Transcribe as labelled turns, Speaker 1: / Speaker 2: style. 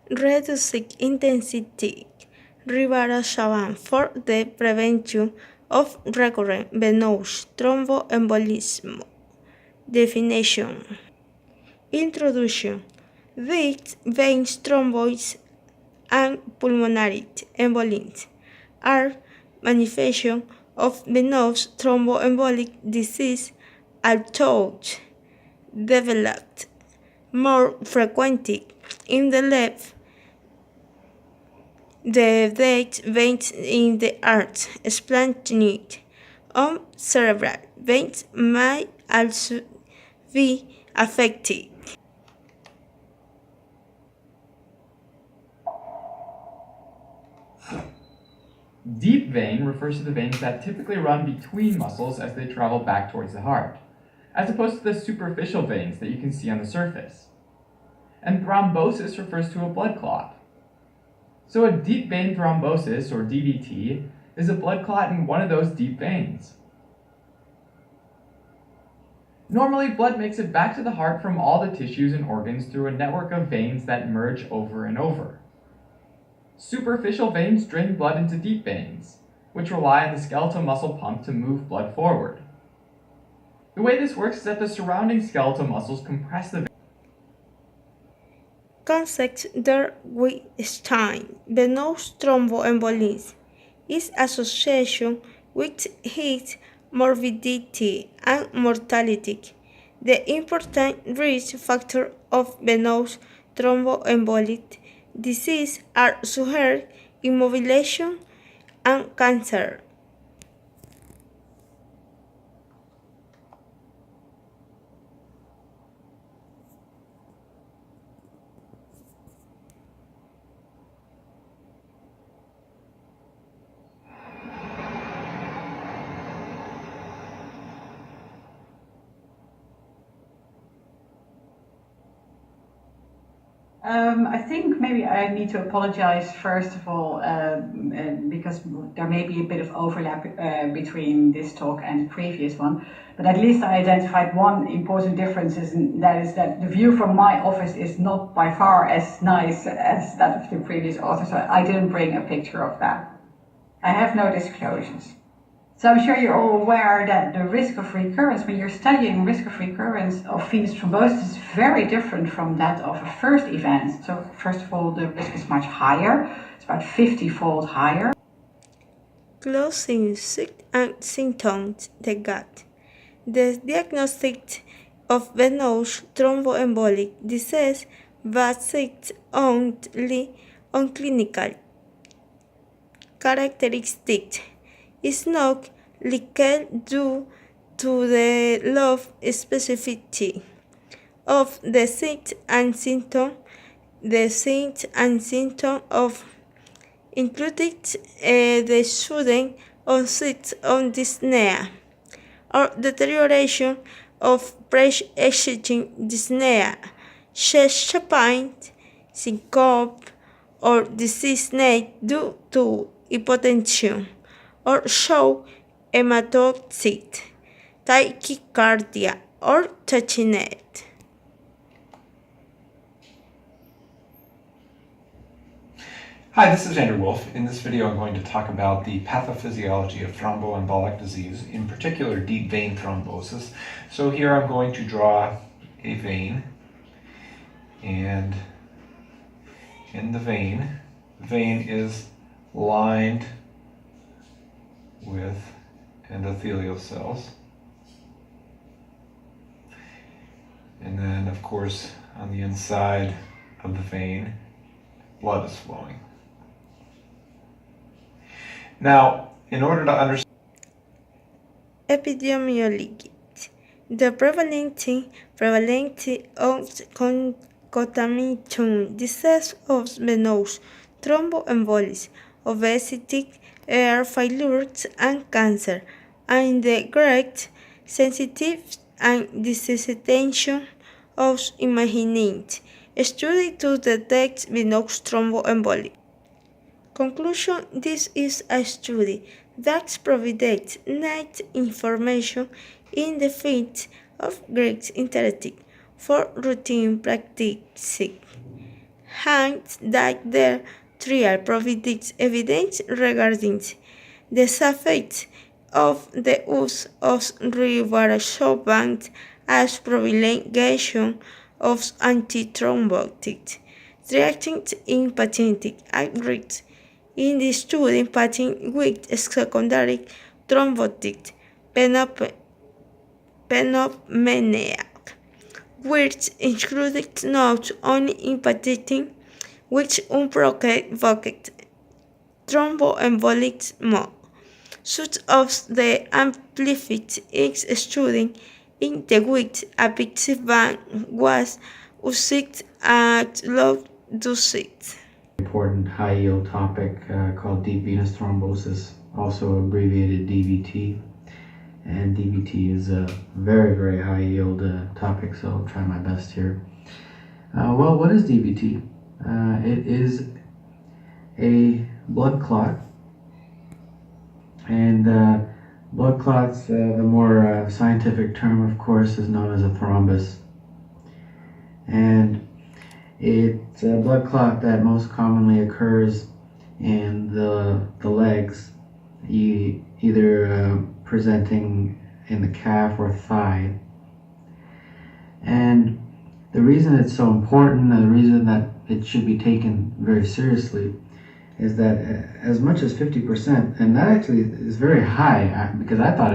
Speaker 1: reducing intensity Rivaroxaban for the prevention of recurrent venous thromboembolism. Definition. Introduction. These veins thromboids and pulmonary embolism are manifestations of venous thromboembolic disease, although developed more frequently in the left. The dead veins in the heart, splanchnic, or cerebral veins may also be affected.
Speaker 2: Deep vein refers to the veins that typically run between muscles as they travel back towards the heart, as opposed to the superficial veins that you can see on the surface. And thrombosis refers to a blood clot. So a deep vein thrombosis, or DVT, is a blood clot in one of those deep veins. Normally, blood makes it back to the heart from all the tissues and organs through a network of veins that merge over and over. Superficial veins drain blood into deep veins, which rely on the skeletal muscle pump to move blood forward. The way this works is that the surrounding skeletal muscles compress the veins.
Speaker 1: Concept there with time. Venous thromboembolism is association with heat, morbidity, and mortality. The important risk factors of venous thromboembolic disease are sugar, immobilization, and cancer.
Speaker 3: I think maybe I need to apologize first of all because there may be a bit of overlap between this talk and the previous one, but at least I identified one important difference, and that is that the view from my office is not by far as nice as that of the previous author, so I didn't bring a picture of that. I have no disclosures. So I'm sure you're all aware that the risk of recurrence, when you're studying risk of recurrence of venous thrombosis, is very different from that of a first event. So first of all, the risk is much higher. It's about 50-fold higher.
Speaker 1: Closing and symptoms the gut. The diagnosis of venous thromboembolic disease based only on clinical characteristics is not likely due to the low specificity of the signs and symptoms. The signs and symptoms of included the sudden onset of dyspnea or deterioration of pre-existing dyspnea, chest pain, syncope, or disease due to hypotension, or show hematoxid, tachycardia, or tachycardia.
Speaker 4: Hi, this is Andrew Wolf. In this video I'm going to talk about the pathophysiology of thromboembolic disease, in particular deep vein thrombosis. So here I'm going to draw a vein, and in the vein is lined with endothelial cells. And then, of course, on the inside of the vein, blood is flowing. Now, in order to understand
Speaker 1: Epidemiology. The prevalence of concomitant disease of venous thromboembolism, obesity, heart failure, and cancer, and the great sensitivity and desensitization of imagining study to detect venous thromboembolic. Conclusion: this is a study that provides net information in the field of great interest for routine practice. hand that their trial provides evidence regarding the effects of the use of Rivaroxaban as prolongation of antithrombotics, reacting in patients at risk. In the study, patients with secondary thrombotic pneumonia, which included not only in patients with unprovoked thromboembolism, such as the amplified X study in the which Rivaroxaban was used at low doses.
Speaker 5: Important high-yield topic called deep venous thrombosis, also abbreviated DVT. And DVT is a very, very high-yield topic, so I'll try my best here. Well, what is DVT? It is a blood clot, and blood clots, the more scientific term, of course, is known as a thrombus. And it's a blood clot that most commonly occurs in the legs, either presenting in the calf or thigh. And the reason it's so important, and the reason that it should be taken very seriously, is that as much as 50%, and that actually is very high, because I thought